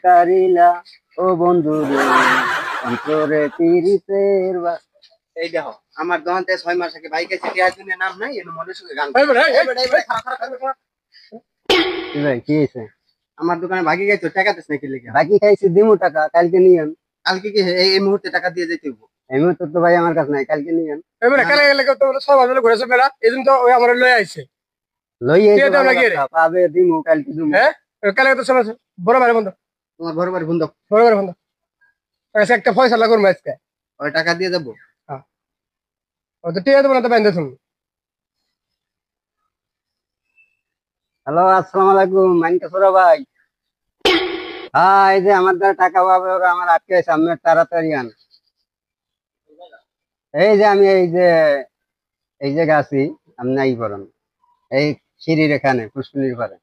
কারিলা ও বন্ধু রে অন্তরে তিরিতের এই দেখো আমার দোকানতে 6 মাস আগে বাইকে টিয়ার জন্য নাম নাই এর মনে সুখে গান ভাই কি হয়েছে? আমার দোকানে ভাগি গেছো টাকা দিস নাকি লেগে বাকি খাইছি দিমু টাকা কালকে নিয়েন। কালকে কি এই মুহূর্তে টাকা দিয়ে যেতে হইব? এই মুহূর্তে তো ভাই আমার কাছে নাই, কালকে নিয়েন। এবারে কালে গেলে তো সব ভালো ঘুরেছে মেলা এদিন তো ওই আমার লয়ে আইছে লই কে দাও নাকি রে? পাবে দিমু কালকে দিমু। হ্যাঁ কালে তো সব বড় ভাই বন্ধ তোমার বরাবর বন্ধ বড় ভাই বন্ধ আচ্ছা একটা পয়সা লাগবে আজকে ওই টাকা দিয়ে যাবো। হ্যাঁ ও তো টিয়া দেবো না তো বাইন্দে তুমি হ্যালো, আসসালামু আলাইকুম মানিকাছড়া ভাই। হ্যাঁ, এই যে আমার দ্বারা টাকা পাবে ওরা আমার আটকে আছে, আপনি তাড়াতাড়ি আন। এই যে আমি এই যে আছি, আপনি এই করেন এই সিঁড়ির এখানে পুষ্করিণীর পারে।